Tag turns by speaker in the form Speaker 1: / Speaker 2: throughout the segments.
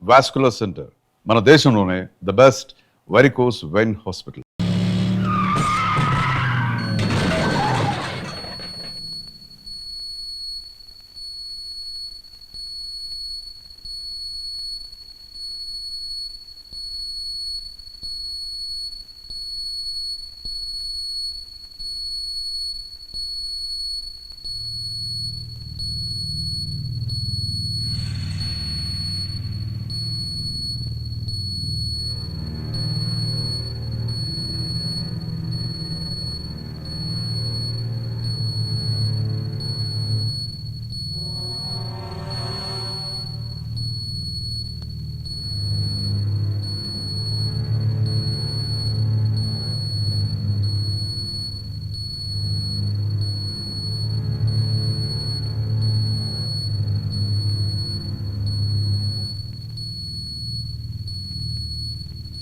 Speaker 1: Vascular centre, మన దేశంలోనే the best varicose vein hospital.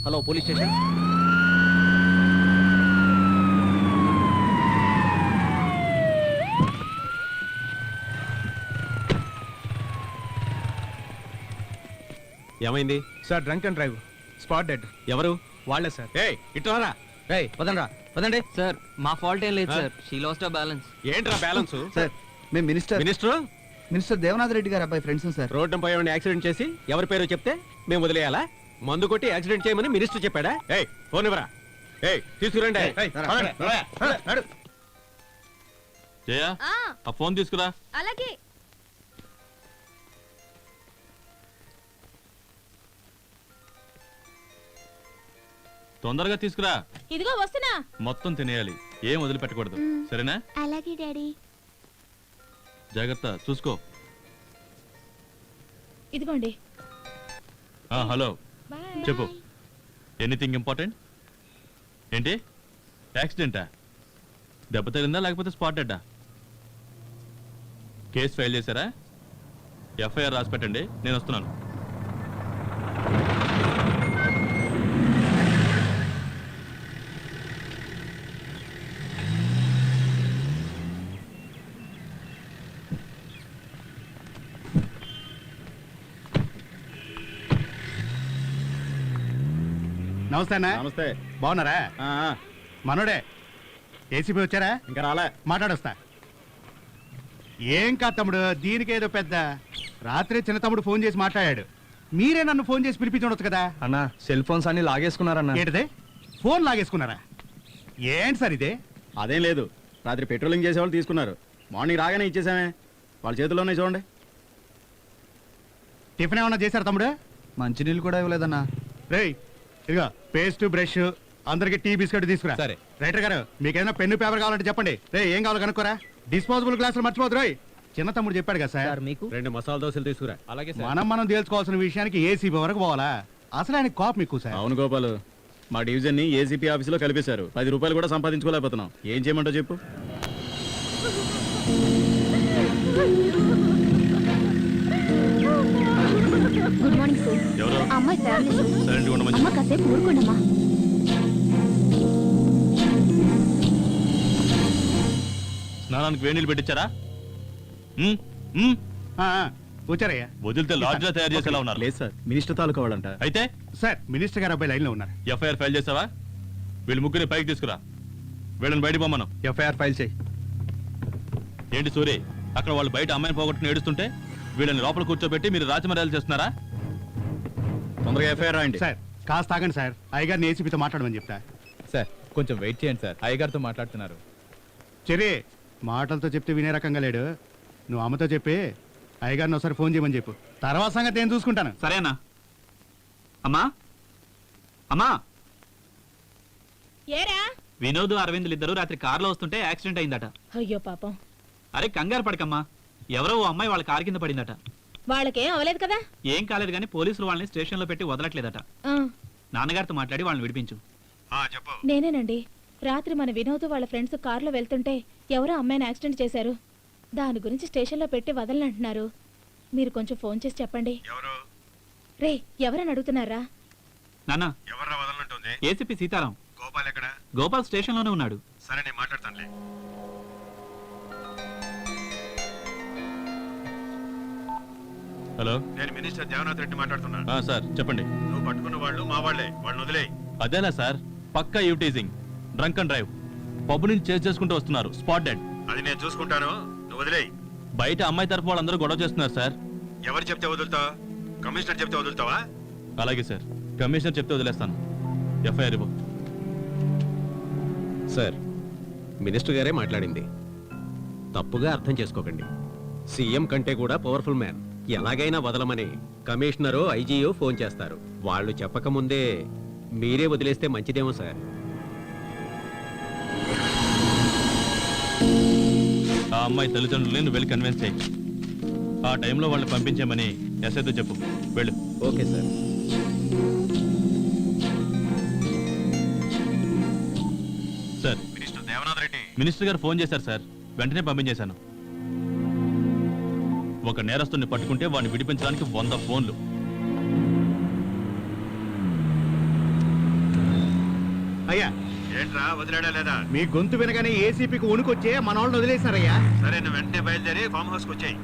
Speaker 2: Hello police station.
Speaker 3: ఏమైంది
Speaker 4: sir? Drunk and drive, spot dead.
Speaker 3: ఎవరు?
Speaker 4: వాళ్ళే sir.
Speaker 3: ఏయ్ ఇట్రారా.
Speaker 2: రేయ్ పదండ్రా పదండి. సార్ మా ఫాల్ట్ ఏం లేదు sir, she lost our balance.
Speaker 3: ఏంట్రా బ్యాలెన్స్?
Speaker 5: సార్ మేము మినిస్టర్ దేవనాథ్ రెడ్డి గారు అబ్బాయి ఫ్రెండ్స్ సార్.
Speaker 3: రోడ్డు పై యాక్సిడెంట్ చేసి ఎవరి పేరు చెప్తే మేము వదిలేయాలా? మందు కొట్టి యాక్సిడెంట్ చేయమని మినిస్టర్ చెప్పాడా? ఏయ్ ఫోన్ ఇవ్వరా. ఏయ్ తీసుకురండి.
Speaker 6: జయ ఆ ఫోన్ తీసుకురా.
Speaker 7: అలాగే.
Speaker 6: తొందరగా తీసుకురా.
Speaker 7: ఇదిగో వస్తున్నా.
Speaker 6: మొత్తం తినేయాలి, ఏం వదిలిపెట్టకూడదు. సరేనా?
Speaker 7: అలాగే డాడీ.
Speaker 6: జాగ్రత్త చూసుకో.
Speaker 7: ఇదిగోండి.
Speaker 6: హలో చెప్పు, ఎనీథింగ్ ఇంపార్టెంట్? ఏంటి యాక్సిడెంటా? దెబ్బ తగిలిందా లేకపోతే స్పాట్ డెడ్డా? కేసు ఫైల్ చేశారా? ఎఫ్ఐఆర్ రాసి పెట్టండి, నేను వస్తున్నాను.
Speaker 4: నమస్తే అన్న.
Speaker 3: నమస్తే.
Speaker 4: బాగున్నారా? మనోడే ఏసీపీ వచ్చారా?
Speaker 3: ఇంకా రాలే.
Speaker 4: మాట్లాడొస్తా. ఏం కాదు తమ్ముడు, దీనికేదో పెద్ద. రాత్రి చిన్న తమ్ముడు ఫోన్ చేసి మాట్లాడాడు. మీరే నన్ను ఫోన్ చేసి పిలిపించవచ్చు కదా
Speaker 5: అన్న. సెల్ ఫోన్స్ అన్ని లాగేసుకున్నారన్న.
Speaker 4: ఏంటిదే? ఫోన్ లాగేసుకున్నారా? ఏంటి సార్ ఇదే?
Speaker 3: అదేం లేదు, రాత్రి పెట్రోలింగ్ చేసేవాళ్ళు తీసుకున్నారు. మార్నింగ్ రాగానే ఇచ్చేసామే, వాళ్ళ చేతిలోనే చూడండి.
Speaker 4: టిఫిన్ ఏమన్నా చేశారు తమ్ముడు?
Speaker 5: మంచినీళ్ళు కూడా ఇవ్వలేదన్నా.
Speaker 4: రేయ్ ఇదిగో పేస్ట్ బ్రష్, అందరికి టీ బిస్కెట్ తీసుకురా.
Speaker 3: సరే.
Speaker 4: రైటర్ గారు మీకేమైనా పెన్ను పేపర్ కావాలంటే చెప్పండి. రే ఏం కావాలో కనుక్కోరా. డిస్పోజబుల్ గ్లాసులు మర్చిపోదు రోయ్. చిన్న తమ్ముడు చెప్పాడు కదా సార్.
Speaker 2: మీకు
Speaker 3: 2 మసాలా దోశలు తీసుకురా. అలాగే
Speaker 4: మనం తేల్చుకోవాల్సిన విషయానికి ఏసీబీ వరకు పోవాలా? అసలు ఆయన కోపం ఎక్కువ సార్.
Speaker 3: అవును గోపాలు, మా డివిజన్ ని ఏసీపీ ఆఫీసులో కలిపేశారు. 10 రూపాయలు కూడా సంపాదించుకోలేకపోతున్నాం. ఏం చేయమంటావు చెప్పు.
Speaker 7: Good morning sir.
Speaker 6: ఎవరు?
Speaker 7: అమ్మాయి ఫ్యామిలీ.
Speaker 6: సైలెంట్గా ఉండమని
Speaker 7: అమ్మ కాసేపు ఊరుకోండమ్మా.
Speaker 6: స్నానానికి వేడి నీళ్ళు పెట్టించారా?
Speaker 4: వచ్చారయ్యా.
Speaker 6: వదిలితే లాడ్జ్ లా తయారు చేసేలా ఉన్నారు.
Speaker 3: లేదు సార్, మినిస్టర్ తాలూకా వాళ్ళంట.
Speaker 6: అయితే
Speaker 4: సార్ మినిస్టర్ గారు అబ్బాయి లైన్ లో ఉన్నారు.
Speaker 6: ఎఫ్ఐఆర్ ఫైల్ చేసావా? వీళ్ళు ముగ్గురిని పైకి తీసుకురా, వీళ్ళని బయట పోమను.
Speaker 5: ఎఫ్ఐఆర్ ఫైల్ చేయి.
Speaker 6: ఏంటి సూరి, అక్కడ వాళ్ళు బయట అమ్మాయిని పోగొట్టుకుని ఏడుస్తుంటే వీళ్ళని లోపల కూర్చోబెట్టి మీరు రాజమర్యాదలు చేస్తున్నారా?
Speaker 3: తొందరగా ఎఫ్ఐఆర్ రాయండి.
Speaker 4: సార్ కాస్త ఆగండి సార్, అయ్యగారిని ఏసీపీతో మాట్లాడమని చెప్తా.
Speaker 8: సార్ కొంచెం వెయిట్ చేయండి సార్, అయ్యగారితో మాట్లాడుతున్నారు.
Speaker 4: చెరి మాటలతో చెప్తే వినే రకంగా లేడు. నువ్వు అమ్మతో చెప్పి అయ్యగారిని ఒకసారి ఫోన్ చేయమని చెప్పు. తర్వాత సంగతి నేను చూసుకుంటాను.
Speaker 8: సరేనా? అమ్మా అమ్మా,
Speaker 7: ఏరా?
Speaker 8: వినోద్ అరవింద్లు ఇద్దరు రాత్రి కారులో వస్తుంటే యాక్సిడెంట్ అయిందట.
Speaker 7: అయ్యో పాపం.
Speaker 8: అరే కంగారు పడకమ్మా, ఎవరో ఓ అమ్మాయి వాళ్ళ కారు కింద పడిందట.
Speaker 7: వాళ్ళకేం అవలేదు కదా?
Speaker 8: ఏం కాలేదు కానీ పోలీసులు వాళ్ళని స్టేషన్లో పెట్టి వదలట్లేదట.
Speaker 7: ఆ,
Speaker 8: నాన్నగారితో మాట్లాడి వాళ్ళని విడిపించు.
Speaker 7: నేనేనండి. రాత్రి మన వినోద్ వాళ్ళ ఫ్రెండ్స్ కారులో వెళ్తుంటే ఎవరో అమ్మాయిని యాక్సిడెంట్ చేశారు. దాని గురించి స్టేషన్లో పెట్టి వదలనంటున్నారు. మీరు కొంచెం ఫోన్ చేసి చెప్పండి. రే ఎవరని అడుగుతున్నారా?
Speaker 8: నాన్న,
Speaker 4: ఎవరు వదలంటుంది?
Speaker 8: ఏసీపీ సీతారాం.
Speaker 4: గోపాల్ ఎక్కడ?
Speaker 8: గోపాల్ స్టేషన్లోనే ఉన్నాడు.
Speaker 4: సరే నేను మాట్లాడతానులే.
Speaker 6: హలో
Speaker 3: నేను మినిస్టర్ దేవనాథ్ రెడ్డి మాట్లాడుతున్నా.
Speaker 6: సార్ చెప్పండి.
Speaker 3: నువ్వు పట్టుకున్న వాళ్ళు మా వాళ్ళే, వాళ్ళని వదిలే.
Speaker 6: అదేనా సార్, పక్కా యూటీజింగ్, డ్రంక్ అండ్ డ్రైవ్, పబ్బు నుంచి చేసి చేసుకుంటూ వస్తున్నారు, స్పాట్ డెడ్.
Speaker 3: అది నేను చూసుకుంటాను, నువ్వు వదిలే.
Speaker 6: బయట అమ్మాయి తరపు వాళ్ళందరూ గొడవ చేస్తున్నారు సార్.
Speaker 3: ఎవరు చెప్తే వదులుతావు? కమిషనర్ చెప్తే వదులుతావా?
Speaker 6: అలాగే సార్, కమిషనర్ చెప్తే వదిలేస్తాను. ఎఫ్ఐఆర్ ఇవ్వు.
Speaker 3: సార్, మినిస్టర్ గారే మాట్లాడింది, తప్పుగా అర్థం చేసుకోకండి. సీఎం కంటే కూడా పవర్ఫుల్ మ్యాన్. ఎలాగైనా వదలమని కమిషనరు, ఐజీయో ఫోన్ చేస్తారు. వాళ్ళు చెప్పకముందే మీరే వదిలేస్తే మంచిదేమో సార్.
Speaker 6: ఆ అమ్మాయి తల్లిదండ్రులని నువ్వు వెళ్ళి కన్విన్స్ చేయి. ఆ టైంలో వాళ్ళని పంపించామని ఎస్ఐతో చెప్పు. వెళ్ళు.
Speaker 3: Okay sir.
Speaker 6: Sir,
Speaker 3: minister Devanath Reddy
Speaker 6: minister గారు ఫోన్ చేశారు సార్, వెంటనే పంపించేశాను. ఒక నేరస్తుని పట్టుకుంటే వాడిని విడిపించడానికి 100 ఫోన్లు.
Speaker 4: అయ్యా
Speaker 3: ఏంట్రా, వదిలేడా లేదా?
Speaker 4: మీ గొంతు వినగానే ఏసీపీకి వణుకొచ్చే మన వాళ్ళని వదిలేశారయ్యా.
Speaker 3: సరే, నువ్వు వెంటనే బయలుదేరి ఫామ్ హౌస్కి వచ్చాయి.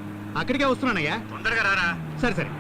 Speaker 4: అక్కడికే వస్తున్నానయ్యా.
Speaker 3: తొందరగా రారా.
Speaker 4: సరే సరే.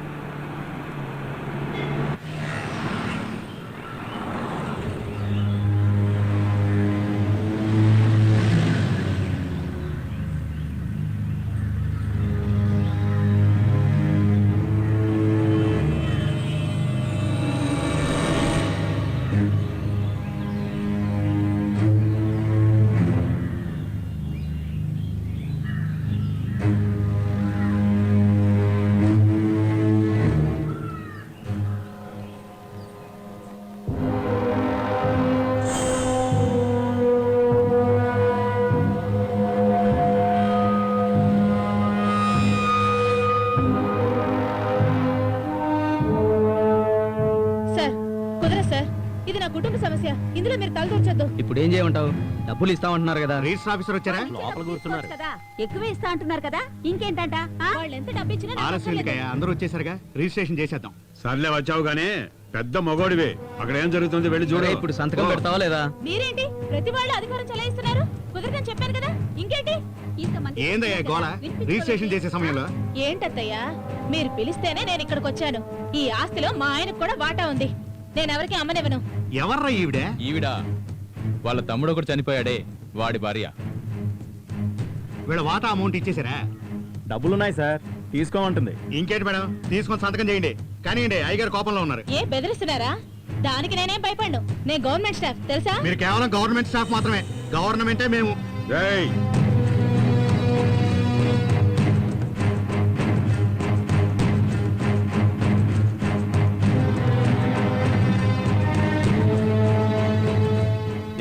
Speaker 7: సార్ కుదరదు సార్, ఇది నా కుటుంబ సమస్య, ఇందులో మీరు తలదొచ్చొద్దు.
Speaker 2: ఇప్పుడు ఏం చేయమంటావు? డబ్బులు ఇస్తామంటున్నారు కదా.
Speaker 4: రిజిస్టర్ ఆఫీసర్ వచ్చారా?
Speaker 3: లోపల కూర్చున్నారు.
Speaker 9: కదా ఎక్కువే ఇస్తా అంటున్నారు కదా, ఇంకేంటంట?
Speaker 7: వాళ్ళు ఎంత డబ్బు ఇచ్చినా నాకు
Speaker 4: ఆలస్యం
Speaker 7: అక్కర్లేదు.
Speaker 4: ఎందుకయ్యా, అందరూ వచ్చేసరిగా రిజిస్ట్రేషన్ చేసేద్దాం.
Speaker 3: సర్లే, వచ్చావు గానీ పెద్ద మగోడివే. అక్కడ ఏం జరుగుతుంది వెళ్ళి చూడు.
Speaker 2: ఇప్పుడు సంతకం పెడతావా లేదా?
Speaker 7: మీరేంటి ప్రతి వాళ్ళు అధికారం చెలాయిస్తున్నారు? కుదరదని చెప్పాను కదా, ఇంకేంటి?
Speaker 9: ఇంతమంది
Speaker 4: ఏందయ్యా గోళ? రిజిస్ట్రేషన్ చేసే సమయంలో
Speaker 7: ఏంటత్తయ్యా, మీరు పిలిస్తేనే నేను ఇక్కడికి వచ్చాను. ఈ ఆస్తిలో మా ఆయనకు కూడా వాటా ఉంది, నేను ఎవరికి అమ్మనివ్వను.
Speaker 4: ఎవర్రా ఈవిడ?
Speaker 6: ఈవిడ వాళ్ళ తమ్ముడు ఒకటి చనిపోయాడే, వాడి భార్య.
Speaker 4: వీళ్ళ వాటా అమౌంట్ ఇచ్చేసారా?
Speaker 8: డబ్బులున్నాయి సార్, తీసుకోమంటుంది.
Speaker 4: ఇంకేంటి మేడం, తీసుకొని సంతకం చేయండి. కానీ అయ్యగారు కోపంలో ఉన్నారు.
Speaker 7: ఏ బెదిరిస్తున్నారా? దానికి నేనేం భయపడ్ను, నేను గవర్నమెంట్ స్టాఫ్ తెలుసా?
Speaker 4: మీరు కేవలం గవర్నమెంట్ స్టాఫ్ మాత్రమే, గవర్నమెంటే మేము.
Speaker 3: ఏయ్,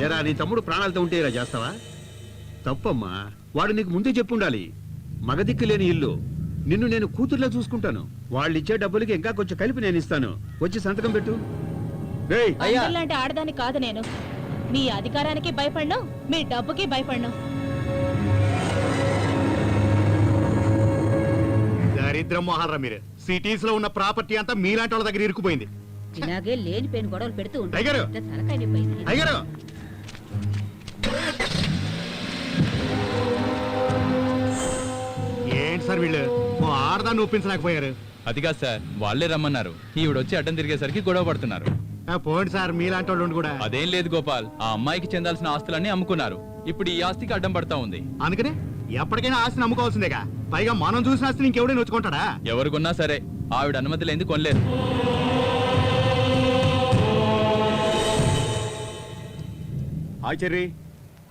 Speaker 3: ఏరా, నీ తమ్ముడు ప్రాణాలతో ఉంటే ఇలా చేస్తావా? తప్పమ్మా, వాడు నీకు ముందే చెప్పుండాలి. మగదిక్కు లేని ఇల్లు, నిన్ను నేను కూతుర్లా చూసుకుంటాను. వాళ్ళు ఇచ్చే డబ్బులకి ఇంకా కొంచెం కలిపి నేను ఇస్తాను. వచ్చి సంతకం పెట్టు. ఏయ్,
Speaker 7: లాంటి ఆడదాన్ని కాదు నేను. మీ అధికారానికి భయపడ్ను, మీ డబ్బుకి భయపడ్ను.
Speaker 4: దరిద్రం మొహాలరా మీరు. సిటీస్ లో ఉన్న ప్రాపర్టీ అంతా మీలాంటి వాళ్ళ దగ్గర ఇరుక్కుపోయింది.
Speaker 9: ఇలాగే లేని పెయిన్ గొడవలు పెడుతూ
Speaker 4: అయ్యగారు!
Speaker 9: ఉంటారు. తలకాయ నొప్పి అయింది.
Speaker 4: అయ్యగారు, ఏంటి సార్ వీళ్ళు ఓ ఆడదాన్ని ఒప్పించలేకపోయారు?
Speaker 6: అది కాదు సార్, వాళ్ళే రమ్మన్నారు. ఈవిడ వచ్చి అడ్డం తిరిగేసరికి గొడవ పడుతున్నారు.
Speaker 4: పోండి సార్, మీలాంటి వాళ్ళు ఉండి కూడా.
Speaker 6: అదేం లేదు గోపాల్, ఆ అమ్మాయికి చెందాల్సిన ఆస్తులన్నీ అమ్ముకున్నారు. ఇప్పుడు ఈ ఆస్తికి అడ్డం పడతా ఉంది.
Speaker 4: అందుకనే ఎప్పటికైనా ఆస్తిని అమ్ముకోవాల్సిందేగా. పైగా మనం చూసిన ఆస్తిని ఇంకెవడైనా నొచ్చుకుంటాడా?
Speaker 6: ఎవరికున్నా సరే ఆవిడ అనుమతి లేని కొనలేరు.
Speaker 4: Hi Cherry.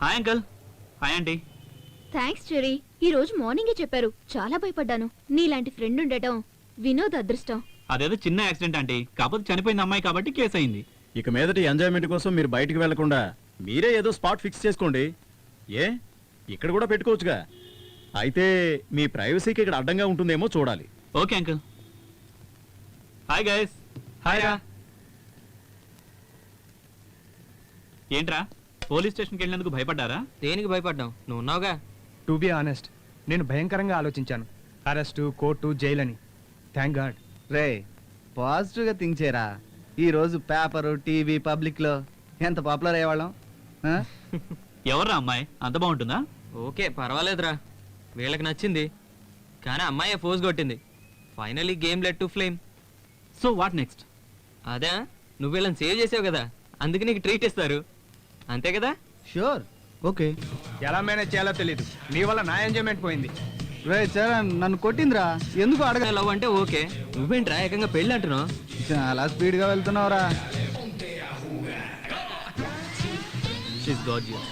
Speaker 8: Hi uncle. Hi aunty.
Speaker 9: Thanks Cherry, ఈ రోజు మార్నింగే చెప్పారు. చాలా భయపడ్డాను. నీలాంటి ఫ్రెండ్ ఉండటం వినోద్ అదృష్టం.
Speaker 8: అదేదో చిన్న యాక్సిడెంట్ ఆంటీ, కాకపోతే చనిపోయింది అమ్మాయి కాబట్టి కేసు అయింది.
Speaker 5: ఇక మీదటి ఎంజాయ్మెంట్ కోసం మీరు బయటికి వెళ్లకుండా మీరే ఏదో స్పాట్ ఫిక్స్ చేసుకోండి. ఏ ఇక్కడ కూడా పెట్టుకోవచ్చుగా. అయితే మీ ప్రైవసీకి ఇక్కడ అడ్డంగా ఉంటుందేమో చూడాలి.
Speaker 8: Okay uncle. Hi guys. Hi రా. ఏంట్రా, పోలీస్ స్టేషన్కి వెళ్ళినందుకు భయపడ్డారా?
Speaker 2: దేనికి భయపడ్డాం? నువ్వు ఉన్నావుగా.
Speaker 10: టు బి ఆనెస్ట్, నేను భయంకరంగా ఆలోచించాను. అరెస్టు, కోర్టు, జైలు అని. Thank God.
Speaker 5: రే పాజిటివ్గా థింక్ చేయరా. ఈ రోజు పేపరు, టీవీ, పబ్లిక్లో ఎంత పాపులర్ అయ్యేవాళ్ళం.
Speaker 8: ఎవర్రా అమ్మాయి? అంత బాగుంటుందా?
Speaker 2: ఓకే పర్వాలేదురా, వీళ్ళకి నచ్చింది. కానీ అమ్మాయి ఫోజ్ కొట్టింది. Finally game led to flame.
Speaker 8: So what next?
Speaker 2: అదే నువ్వు వీళ్ళని సేవ్ చేసావు కదా, అందుకే నీకు ట్రీట్ ఇస్తారు, అంతే కదా?
Speaker 4: Sure, okay.
Speaker 10: ఎలా మేనేజ్ చేయాలో తెలీదు, నీ వల్ల నా ఎంజాయ్మెంట్ పోయింది.
Speaker 4: రే చరణ్, నన్ను కొట్టిందిరా, ఎందుకు అడగ?
Speaker 2: లవ్ అంటే ఓకే, నువ్వేంట్రా ఏకంగా పెళ్ళి అంటున్నావు?
Speaker 4: చాలా స్పీడ్ గా వెళ్తున్నావురా.
Speaker 2: She's gorgeous.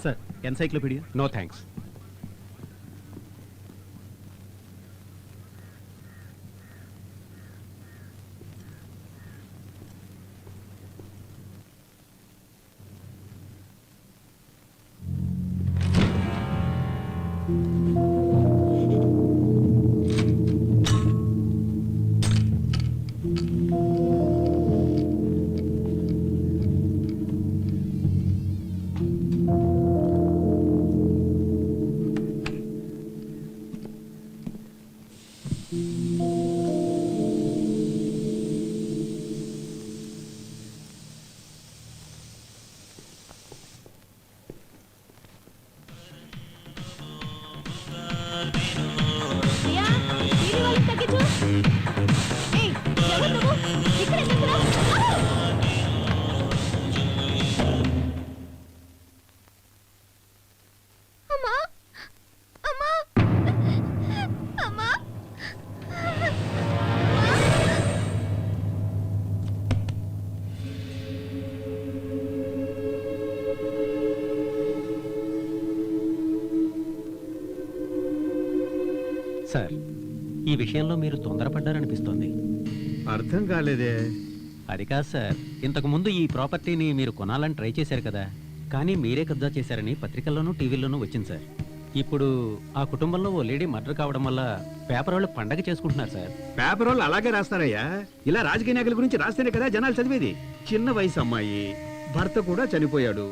Speaker 5: Sir encyclopedia.
Speaker 3: No thanks.
Speaker 9: Priya, TV volume తగ్గించు. ఏయ్, ఎవరు నువ్వు? ఇక్కడ ఎందుకురా? అమ్మా, అమ్మా, అమ్మా.
Speaker 3: సార్, ఈ విషయంలో మీరు తొందరపడ్డారనిపిస్తోంది.
Speaker 5: అర్థం కాలేదే.
Speaker 3: అది కాదు సార్, ఇంతకు ముందు ఈ ప్రాపర్టీని మీరు కొనాలని ట్రై చేశారు కదా, కానీ మీరే కబ్జా చేశారని పత్రికల్లోనూ టీవీల్లోనూ వచ్చింది సార్. ఇప్పుడు ఆ కుటుంబంలో ఓ లేడీ మర్డర్ కావడం వల్ల పేపర్ వాళ్ళు పండగ చేసుకుంటున్నారు సార్.
Speaker 5: పేపర్ వాళ్ళు అలాగే రాస్తారయ్యా. ఇలా రాజకీయ నాయకుల గురించి రాస్తేనే కదా జనాలు చదివేది. చిన్న వయసు అమ్మాయి, భర్త కూడా చనిపోయాడు,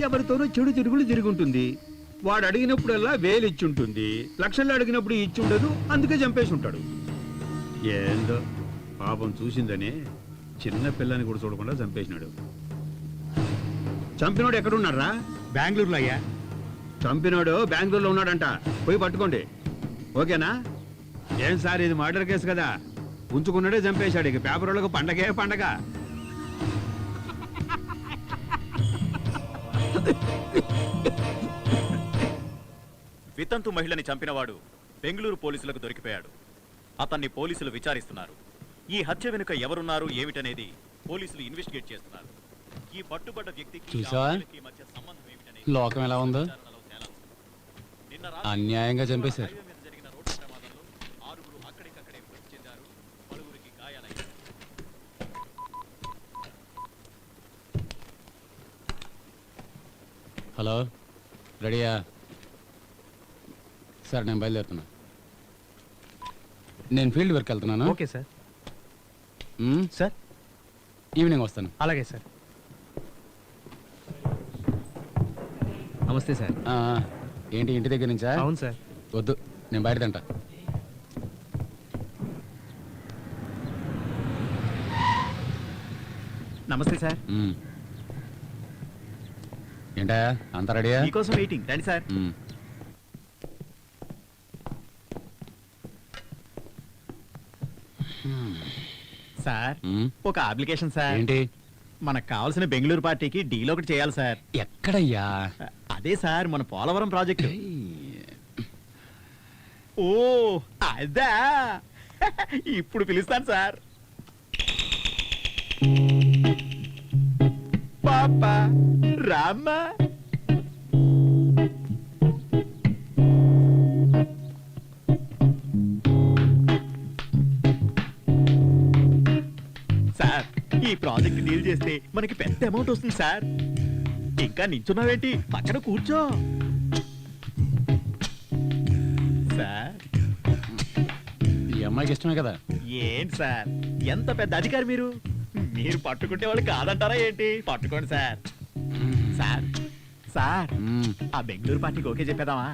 Speaker 5: ఎవరితోనో చెడు తిరుగులు తిరుగుంటుంది. వాడు అడిగినప్పుడల్లా వేలు ఇచ్చుంటుంది, లక్షల్లో అడిగినప్పుడు ఇచ్చుండదు, అందుకే చంపేసి ఉంటాడు. ఏందో పాపం చూసిందని చిన్న పిల్లని కూడా చూడకుండా చంపేసినాడు. చంపినోడు ఎక్కడున్నారా?
Speaker 4: బెంగళూరులో అయ్యా.
Speaker 5: చంపినోడు బెంగళూరులో ఉన్నాడంట, పోయి పట్టుకోండి. ఓకేనా? ఏం సార్, ఇది మర్డర్ కేసు కదా, ఉంచుకున్నాడే చంపేశాడు. ఇక పేపర్ వాళ్ళకు పండగే పండగ.
Speaker 11: వితంతు మహిళని చంపినవాడు బెంగళూరు పోలీసులకు దొరికిపోయాడు. అతన్ని పోలీసులు విచారిస్తున్నారు. ఈ హత్య వెనుక ఎవరున్నారు ఏమిటనేది పోలీసులు ఇన్వెస్టిగేట్ చేస్తున్నారు. ఈ పట్టుబడ్డ వ్యక్తికి
Speaker 12: చూసావా?
Speaker 11: మధ్య సంబంధం ఏమిటనేది
Speaker 12: లోకం ఎలా ఉందో,
Speaker 11: విచారణలో తేలాల్సి ఉంది. నిన్న రాత్రి
Speaker 12: అన్యాయంగా చంపేశారు.
Speaker 11: హైవే మీద జరిగిన రోడ్డు ప్రమాదంలో 6 అక్కడికక్కడే మృతి చెందారు, పలువురికి గాయాలయ్యాయి.
Speaker 12: హలో, రెడీయా? సార్ నేను బయలుదేరుతున్నా. నేను ఫీల్డ్ వర్క్ వెళ్తున్నాను.
Speaker 10: Okay sir.
Speaker 12: సార్ ఈవినింగ్ వస్తాను.
Speaker 10: అలాగే సార్. నమస్తే సార్.
Speaker 12: ఏంటి ఇంటి దగ్గర నుంచా?
Speaker 10: అవును సార్.
Speaker 12: వద్దు, నేను బయట తింటా.
Speaker 5: నమస్తే సార్.
Speaker 12: ఏంటా అంత రెడీయా?
Speaker 5: మీకోసం వెయిటింగ్, రండి సార్. సార్, ఒక అప్లికేషన్ సార్.
Speaker 12: ఏంటి?
Speaker 5: మనకు కావాల్సిన బెంగళూరు పార్టీకి డీల్ ఒకటి చేయాలి సార్.
Speaker 12: ఎక్కడయ్యా?
Speaker 5: అదే సార్, మన పోలవరం ప్రాజెక్టు. ఓ అదా, ఇప్పుడు పిలుస్తాను సార్. పాపా రామ్మా. సార్, ఈ ప్రాజెక్ట్ డీల్ చేస్తే మనకి పెద్ద అమౌంట్ వస్తుంది సార్. ఇంకా నించున్నావేంటి, పక్కన కూర్చో. సార్,
Speaker 12: ఈ అమ్మాయికి ఇష్టమే కదా?
Speaker 5: ఏంటి సార్, ఎంత పెద్ద అధికారి మీరు. మీరు పట్టుకుంటే వాళ్ళు కాదంటారా ఏంటి? పట్టుకోండి సార్. సార్ సార్, ఆ బెంగళూరు పార్టీకి ఓకే చెప్పేదామా?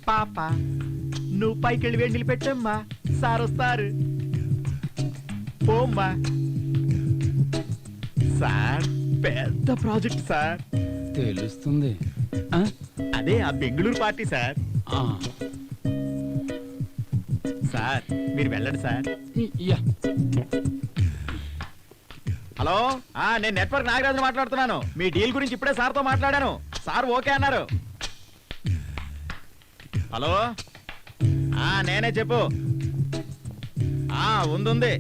Speaker 11: పాప నువ్వు పైకి వెళ్ళి వేడి నిలబెట్టమ్మా, సార్ వస్తారు. పోమ్మా. సార్ పెద్ద ప్రాజెక్ట్ సార్.
Speaker 12: తెలుస్తుంది.
Speaker 11: అదే ఆ బెంగళూరు పార్టీ సార్. సార్ మీరు వెళ్ళండి సార్. హలో, నేను నెట్వర్క్ నాగరాజు మాట్లాడుతున్నాను. మీ డీల్ గురించి ఇప్పుడే సార్తో మాట్లాడాను. సార్ ఓకే అన్నారు. హలో, నేనే చెప్పు. ఉంది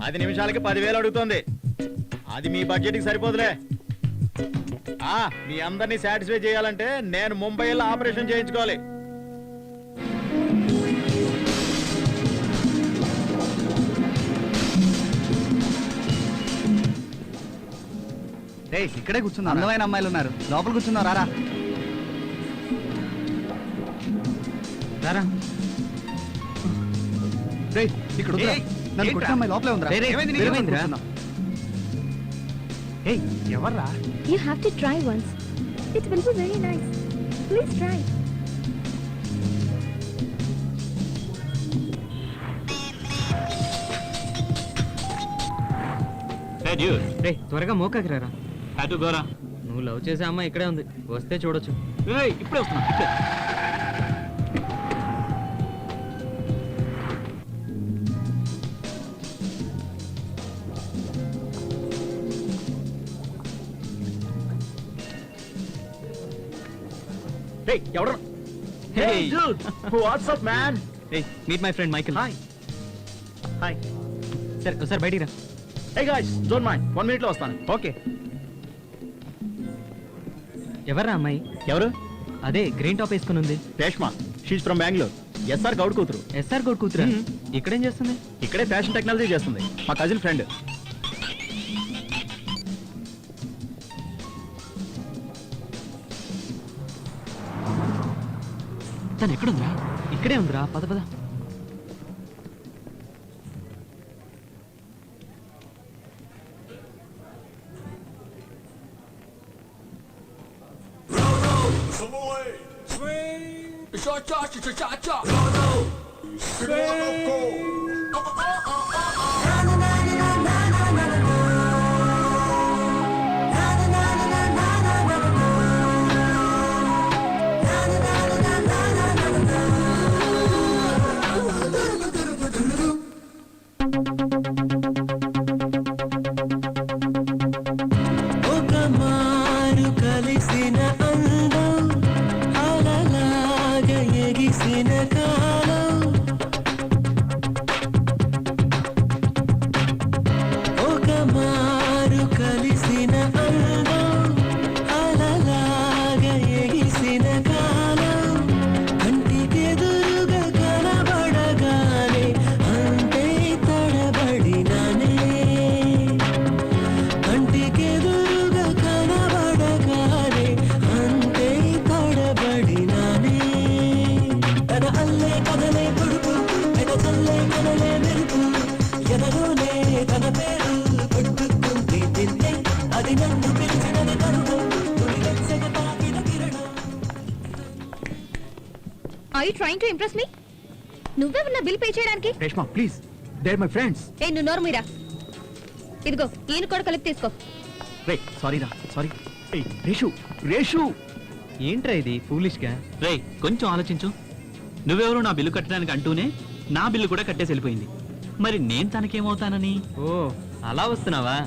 Speaker 11: 10 నిమిషాలకి 10,000 అడుగుతోంది. అది మీ బడ్జెట్కి సరిపోదులే. మీ అందరినీ సాటిస్ఫై చేయాలంటే నేను ముంబైలో ఆపరేషన్ చేయించుకోవాలి.
Speaker 4: ఇక్కడే కూర్చున్నా. అందమైన అమ్మాయిలు ఉన్నారు, లోపల కూర్చున్నావు. రారా రారా. ఇక్కడ నన్ను కొట్టిన అమ్మాయి లోపలే ఉందిరా. ఎవర్రా?
Speaker 9: You have to try once. It will be very nice. Please try.
Speaker 2: Hey dude. రే త్వరగా మోకాకి రారా.
Speaker 6: అటు గోరా.
Speaker 2: నువ్వు లవ్ చేసే అమ్మాయి ఇక్కడే ఉంది, వస్తే చూడొచ్చు.
Speaker 6: ఇప్పుడే వస్తున్నా. ఇప్పుడే.
Speaker 11: ఎవరు?
Speaker 2: Hey.
Speaker 11: WhatsApp man.
Speaker 2: Hey, meet my friend Michael.
Speaker 11: Hi. Hi.
Speaker 2: సరే ఒకసారి బయటికి రా.
Speaker 11: Hey guys, don't mind. 1 minute లో వస్తాను.
Speaker 2: ఓకే. ఎవర్రా అమ్మాయి?
Speaker 11: ఎవరు?
Speaker 2: అదే గ్రీన్ టాప్ వేసుకుని ఉంది.
Speaker 11: Reshma. She's from Bengaluru. S R Goud కూతురు.
Speaker 2: ఎస్ఆర్ గౌడ్ కూతురా? ఇక్కడేం చేస్తుంది?
Speaker 11: ఇక్కడే ఫ్యాషన్ టెక్నాలజీ చేస్తుంది. మా కజిన్ ఫ్రెండ్.
Speaker 2: తను ఎక్కడుందిరా? ఇక్కడే ఉందిరా, పద పద.
Speaker 9: Are you trying to impress me? నువ్వెవరన్నా బిల్ పే చేయడానికి?
Speaker 4: Reshma please, they are my friends.
Speaker 9: నువ్వు నోరు మీరా. ఇదిగో ఈయన కూడా కలిపి తీసుకో.
Speaker 11: సారీరా, సారీ. రేషు
Speaker 2: ఏంట్రా ఇది ఫూలిష్ గా?
Speaker 8: రే కొంచెం ఆలోచించు. నువ్వెవరు నా బిల్లు కట్టడానికి అంటూనే నా బిల్లు కూడా కట్టేసి వెళ్ళిపోయింది. మరి నేను తనకేమవుతానని?
Speaker 2: ఓ అలా వస్తున్నావా?